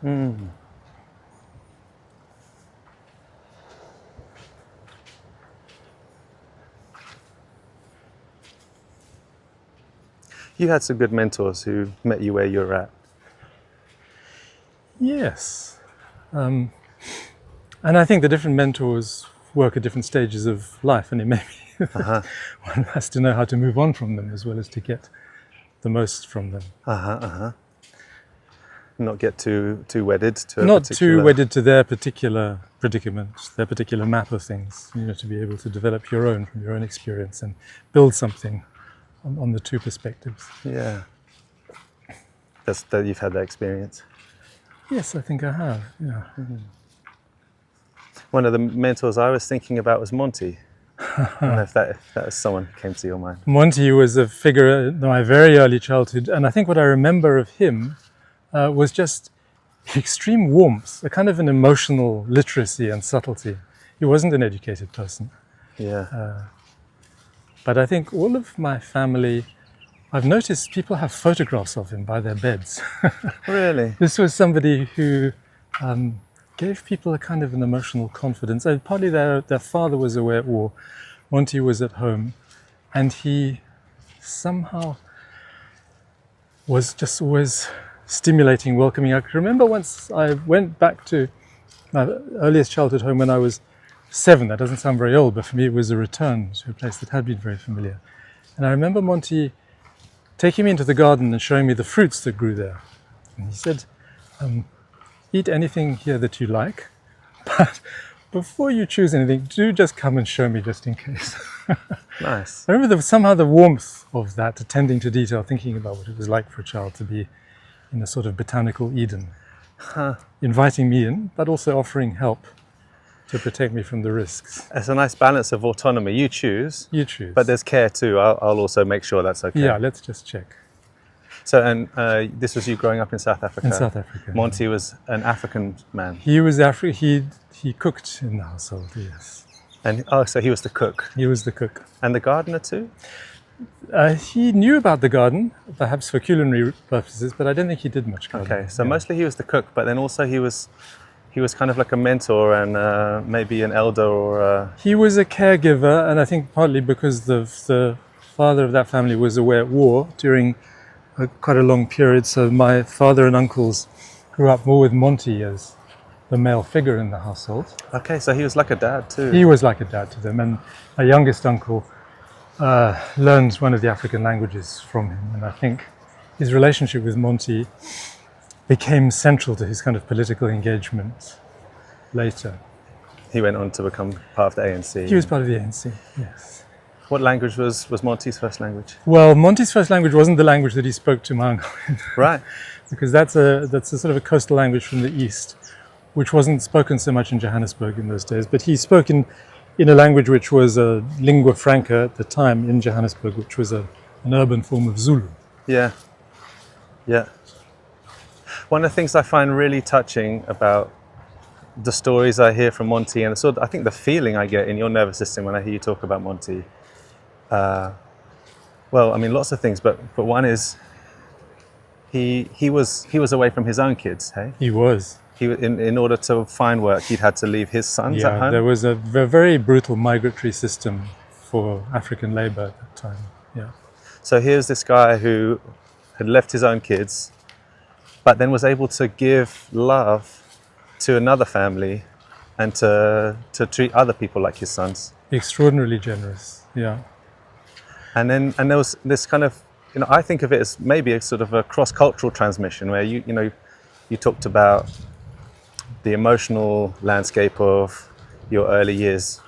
You had some good mentors who met you where you're at. Yes. And I think the different mentors work at different stages of life, and it may be one has to know how to move on from them as well as to get the most from them. Not get too wedded to not too wedded to their particular predicament, their particular map of things. You know, to be able to develop your own from your own experience and build something on the two perspectives. Yeah. That you've had that experience. Yes, I think I have. Yeah. One of the mentors I was thinking about was Monty. I don't know if that was someone who came to your mind. Monty was a figure in my very early childhood, and I think what I remember of him was just extreme warmth, a kind of an emotional literacy and subtlety. He wasn't an educated person. Yeah. But I think all of my family, I've noticed people have photographs of him by their beds. Really? This was somebody who gave people a kind of an emotional confidence. Partly their father was away at war, Monty was at home, and he somehow was just always stimulating, welcoming. I can remember once I went back to my earliest childhood home when I was 7. That doesn't sound very old, but for me it was a return to a place that had been very familiar. And I remember Monty taking me into the garden and showing me the fruits that grew there. And he said, eat anything here that you like, but before you choose anything, do just come and show me just in case. Nice. I remember somehow the warmth of that, attending to detail, thinking about what it was like for a child to be in a sort of botanical Eden, inviting me in, but also offering help to protect me from the risks. It's a nice balance of autonomy. You choose. You choose. But there's care too. I'll also make sure that's okay. Yeah, let's just check. So, and this was you growing up in South Africa? In South Africa. Monty was an African man. He was he cooked in the household, yes. And so he was the cook. He was the cook. And the gardener too? He knew about the garden, perhaps for culinary purposes, but I don't think he did much gardening. Okay, so mostly he was the cook, but then also he was kind of like a mentor and maybe an elder or... He was a caregiver, and I think partly because the father of that family was away at war during quite a long period, so my father and uncles grew up more with Monty as the male figure in the household. Okay, so he was like a dad too. He was like a dad to them, and my youngest uncle learned one of the African languages from him, and I think his relationship with Monty became central to his kind of political engagement later. He went on to become part of the ANC. He was part of the ANC, yes. What language was Monty's first language? Well, Monty's first language wasn't the language that he spoke to my uncle. Right. Because that's a sort of a coastal language from the east, which wasn't spoken so much in Johannesburg in those days. But he spoke in a language which was a lingua franca at the time in Johannesburg, which was an urban form of Zulu. Yeah. Yeah. One of the things I find really touching about the stories I hear from Monty, and I think the feeling I get in your nervous system when I hear you talk about Monty, well, I mean, lots of things, but one is he was away from his own kids, hey? He was. In order to find work, he'd had to leave his sons at home. There was a very brutal migratory system for African labor at that time. Yeah. So here's this guy who had left his own kids, but then was able to give love to another family and to treat other people like his sons. Extraordinarily generous, yeah. And there was this kind of, I think of it as maybe a sort of a cross-cultural transmission where you talked about the emotional landscape of your early years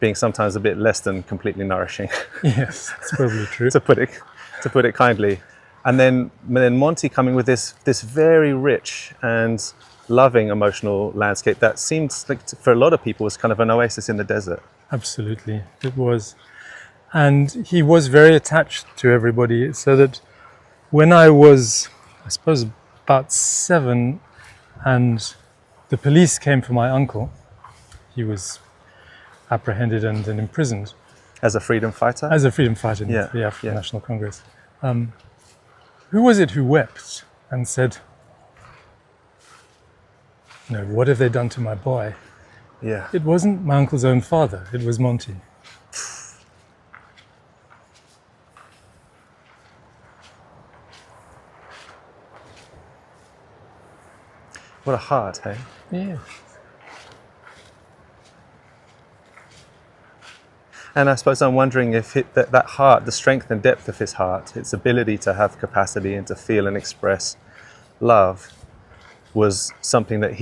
being sometimes a bit less than completely nourishing. Yes, that's probably true. to put it kindly. And then Monty coming with this very rich and loving emotional landscape that seems like for a lot of people was kind of an oasis in the desert. Absolutely, it was. And he was very attached to everybody, so that when I was, I suppose, about 7 and the police came for my uncle, he was apprehended and imprisoned. As a freedom fighter? As a freedom fighter in the African National Congress. Who was it who wept and said, what have they done to my boy? Yeah. It wasn't my uncle's own father, it was Monty. What a heart, hey? Yeah. And I suppose I'm wondering if that heart, the strength and depth of his heart, its ability to have capacity and to feel and express love, was something that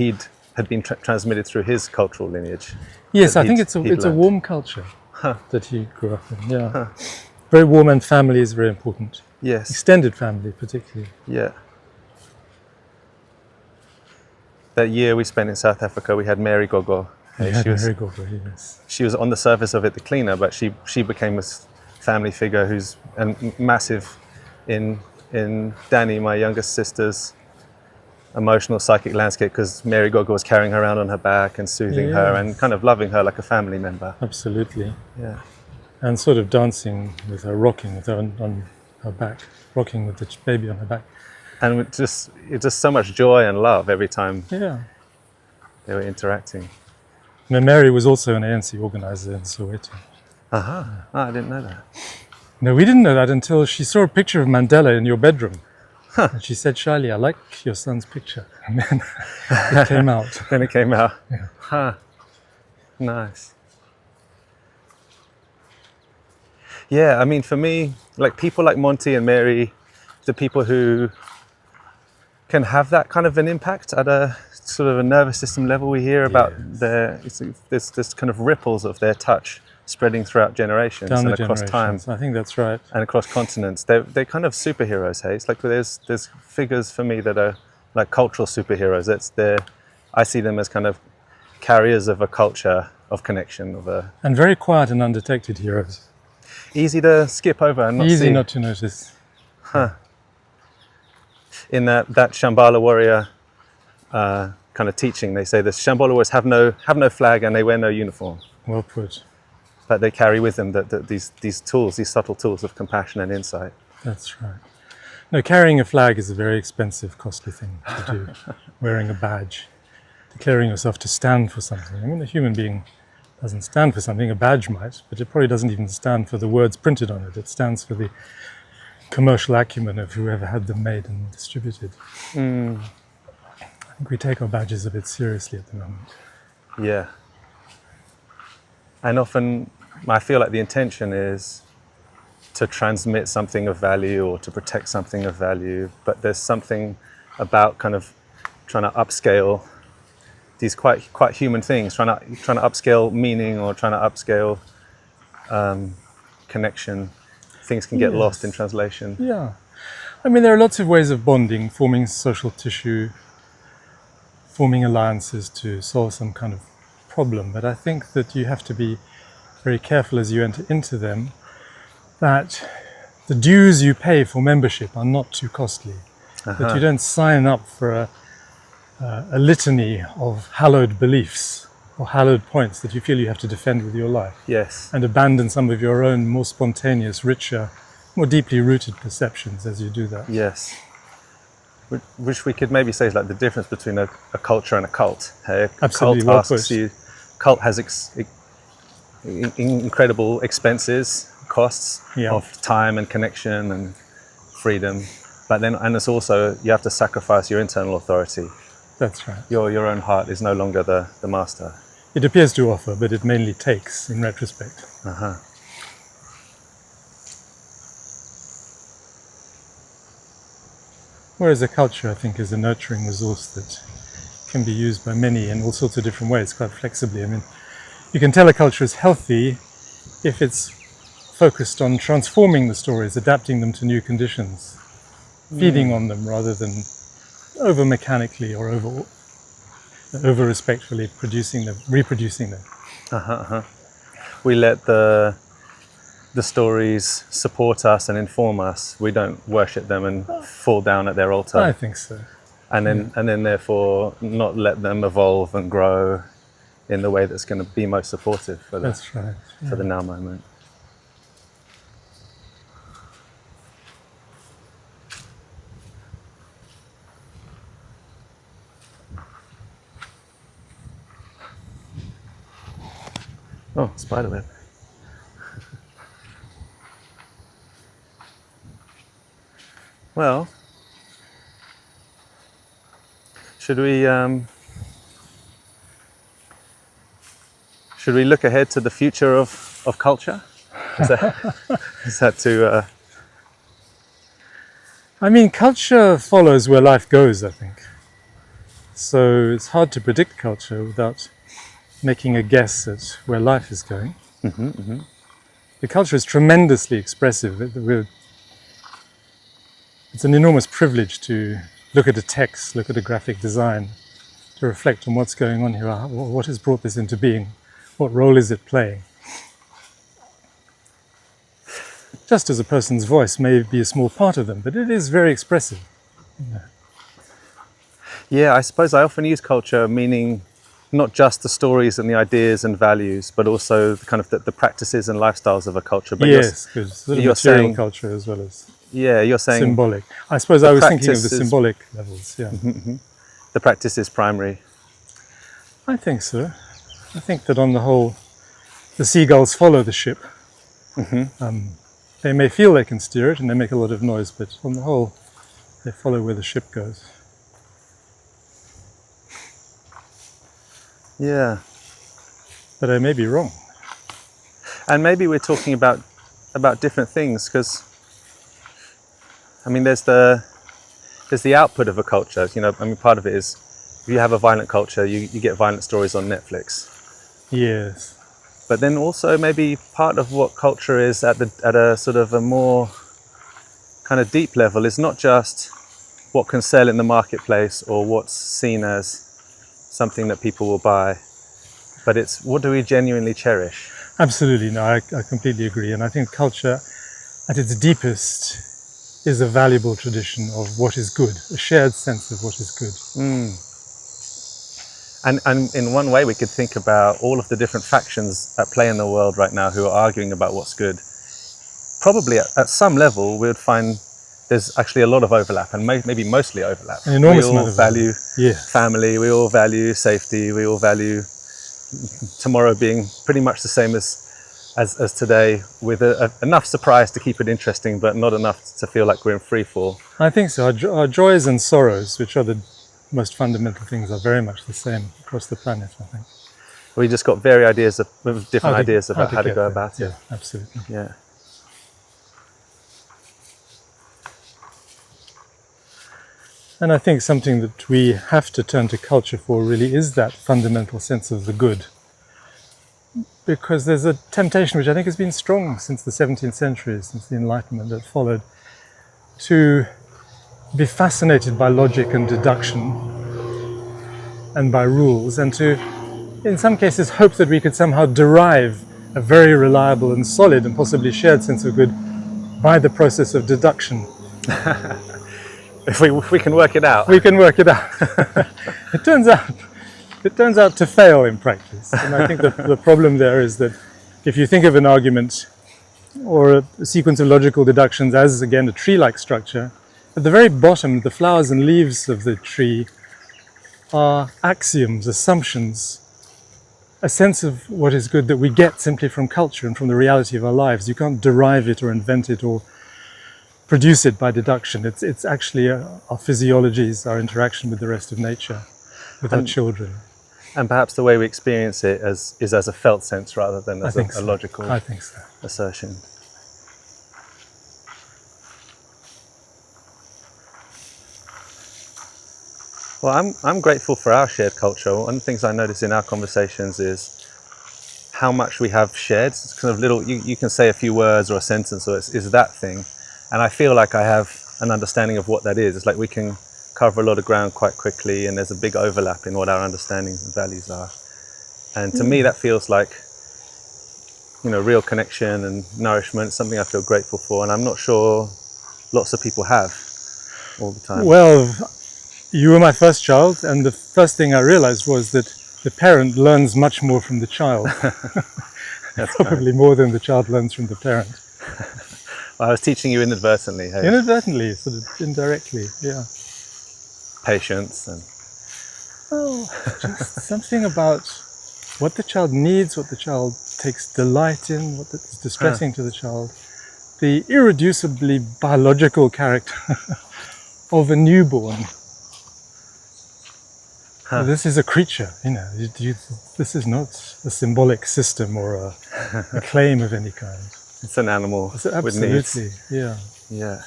had been transmitted through his cultural lineage. Yes, I think it's a warm culture that he grew up in. Yeah, very warm, and family is very important. Yes, extended family particularly. Yeah. That year we spent in South Africa, we had Mary Gogo. Mary Gogo, yes. She was on the surface of it the cleaner, but she became a family figure who's massive in Danny, my youngest sister's emotional psychic landscape, because Mary Gogo was carrying her around on her back and soothing her and kind of loving her like a family member. Absolutely. Yeah. And sort of dancing with her, rocking with her on her back, rocking with the baby on her back. And it's just so much joy and love every time they were interacting. Now, Mary was also an ANC organizer in Soweto. Aha, I didn't know that. No, we didn't know that until she saw a picture of Mandela in your bedroom. And she said, Charlie, I like your son's picture. And then it came out. Then it came out. Yeah. Huh. Nice. Yeah, I mean, for me, like people like Monty and Mary, the people who can have that kind of an impact at a sort of a nervous system level. We hear about this kind of ripples of their touch spreading throughout generations and across time. I think that's right. And across continents. They're kind of superheroes, hey? It's like there's figures for me that are like cultural superheroes. I see them as kind of carriers of a culture of connection, and very quiet and undetected heroes. Easy to skip over and not see. Easy not to notice. Huh. In that Shambhala warrior kind of teaching, they say the Shambhala warriors have no flag and they wear no uniform, Well put. but they carry with them these tools, these subtle tools of compassion and insight. That's right. No, carrying a flag is a very expensive, costly thing to do. Wearing a badge, declaring yourself to stand for something. I mean, a human being doesn't stand for something, a badge might, but it probably doesn't even stand for the words printed on it. It stands for the commercial acumen of whoever had them made and distributed. I think we take our badges a bit seriously at the moment. Yeah. And often I feel like the intention is to transmit something of value or to protect something of value, but there's something about kind of trying to upscale these quite human things, trying to upscale meaning or trying to upscale connection. Things can get lost in translation. Yeah. I mean, there are lots of ways of bonding, forming social tissue, forming alliances to solve some kind of problem. But I think that you have to be very careful as you enter into them that the dues you pay for membership are not too costly. That you don't sign up for a litany of hallowed beliefs or hallowed points that you feel you have to defend with your life. Yes. And abandon some of your own more spontaneous, richer, more deeply rooted perceptions as you do that. Yes. Which we could maybe say is like the difference between a culture and a cult. Hey, Absolutely, cult well asks put. you, cult has incredible expenses, costs of time and connection and freedom. But then, and it's also, you have to sacrifice your internal authority. That's right. Your own heart is no longer the master. It appears to offer, but it mainly takes in retrospect. Whereas a culture, I think, is a nurturing resource that can be used by many in all sorts of different ways, quite flexibly. I mean, you can tell a culture is healthy if it's focused on transforming the stories, adapting them to new conditions, feeding on them rather than over mechanically or over respectfully reproducing them. We let the stories support us and inform us. We don't worship them and fall down at their altar. I think so. And then therefore not let them evolve and grow in the way that's going to be most supportive for the, That's right. for the now moment. Oh, spiderweb. Well, should we look ahead to the future of culture? Is that too? I mean, culture follows where life goes, I think. So it's hard to predict culture without making a guess at where life is going. The culture is tremendously expressive. It's an enormous privilege to look at a text, look at a graphic design, to reflect on what's going on here, what has brought this into being, what role is it playing. Just as a person's voice may be a small part of them, but it is very expressive. Yeah, I suppose I often use culture meaning not just the stories and the ideas and values, but also the kind of the practices and lifestyles of a culture. But yes, good. Sort of you're material saying, culture as well as you're saying symbolic. I suppose I was thinking of the practice is- symbolic levels, yeah. the practice is primary. I think so. I think that on the whole, the seagulls follow the ship. They may feel they can steer it and they make a lot of noise, but on the whole, they follow where the ship goes. Yeah. But I may be wrong. And maybe we're talking about different things, because I mean there's the output of a culture. You know, I mean part of it is if you have a violent culture, you get violent stories on Netflix. Yes. But then also maybe part of what culture is at a sort of a more kind of deep level is not just what can sell in the marketplace or what's seen as something that people will buy, but it's what do we genuinely cherish? Absolutely, no, I completely agree. And I think culture, at its deepest, is a valuable tradition of what is good, a shared sense of what is good. And in one way, we could think about all of the different factions at play in the world right now who are arguing about what's good. Probably at some level, we would find there's actually a lot of overlap, and maybe mostly overlap. An enormous we amount all of value Yes. family, we all value safety, we all value tomorrow being pretty much the same as today, with enough surprise to keep it interesting, but not enough to feel like we're in free fall. I think so. Our joys and sorrows, which are the most fundamental things, are very much the same across the planet, I think. We just got different ideas about how to go about it. Yeah, absolutely. Yeah. And I think something that we have to turn to culture for really is that fundamental sense of the good. Because there's a temptation, which I think has been strong since the 17th century, since the Enlightenment that followed, to be fascinated by logic and deduction and by rules, and to, in some cases, hope that we could somehow derive a very reliable and solid and possibly shared sense of good by the process of deduction. If we can work it out. We can work it out. It turns out to fail in practice. And I think that the problem there is that if you think of an argument or a sequence of logical deductions as, again, a tree-like structure, at the very bottom, the flowers and leaves of the tree are axioms, assumptions, a sense of what is good that we get simply from culture and from the reality of our lives. You can't derive it or invent it or produce it by deduction. It's actually our physiologies, our interaction with the rest of nature, with our children. And perhaps the way we experience it is as a felt sense rather than as a logical I think so. assertion. Well, I'm grateful for our shared culture. One of the things I notice in our conversations is how much we have shared. It's kind of little, you can say a few words or a sentence or it's that thing. And I feel like I have an understanding of what that is. It's like we can cover a lot of ground quite quickly, and there's a big overlap in what our understandings and values are. And to me, that feels like, real connection and nourishment, something I feel grateful for. And I'm not sure lots of people have all the time. Well, you were my first child, and the first thing I realized was that the parent learns much more from the child. That's Probably more than the child learns from the parent. Well, I was teaching you inadvertently. Hey? Inadvertently, sort of indirectly, yeah. Patience and... Just something about what the child needs, what the child takes delight in, what is distressing to the child. The irreducibly biological character of a newborn. This is a creature, this is not a symbolic system or a claim of any kind. It's an animal with needs. Absolutely, yeah. Yeah.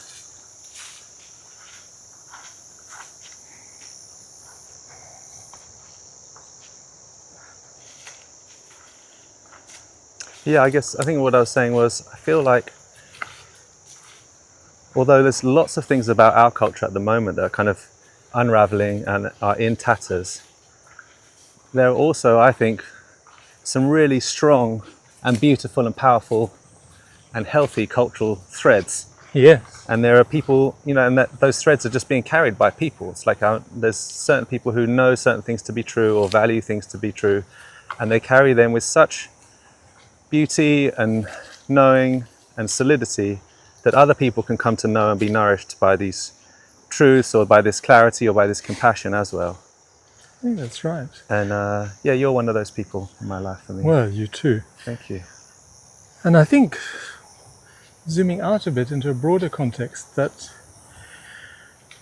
Yeah, I think what I was saying was, I feel like, although there's lots of things about our culture at the moment that are kind of unraveling and are in tatters, there are also, I think, some really strong and beautiful and powerful and healthy cultural threads. Yeah. And there are people, and those threads are just being carried by people. It's like there's certain people who know certain things to be true or value things to be true, and they carry them with such beauty and knowing and solidity that other people can come to know and be nourished by these truths or by this clarity or by this compassion as well. I think that's right. And you're one of those people in my life for me. Well, you too. Thank you. And I think, zooming out a bit into a broader context, that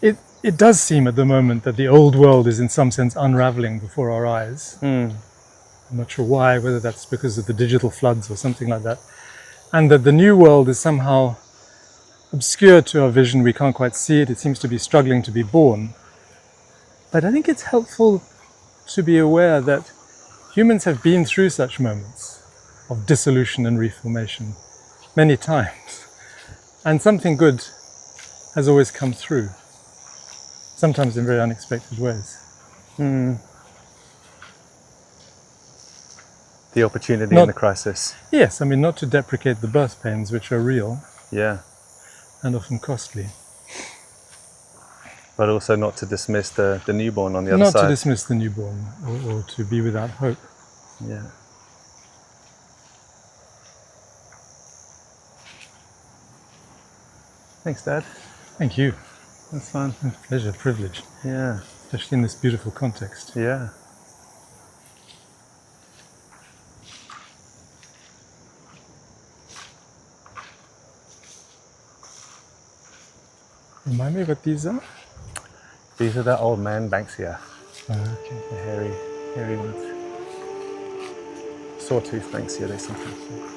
it does seem at the moment that the old world is in some sense unraveling before our eyes. I'm not sure why, whether that's because of the digital floods or something like that. And that the new world is somehow obscure to our vision, we can't quite see it, it seems to be struggling to be born. But I think it's helpful to be aware that humans have been through such moments of dissolution and reformation many times. And something good has always come through, sometimes in very unexpected ways. The opportunity and the crisis. Yes, not to deprecate the birth pains, which are real. Yeah. And often costly. But also not to dismiss the newborn on the other Not side. to dismiss the newborn or to be without hope. Yeah. Thanks, Dad. Thank you. That's fun. Pleasure, privilege, Yeah. especially in this beautiful context. Yeah. Remind me what these are? These are the old man Banksia, Okay. the hairy ones. Sawtooth Banksia, they sometimes say.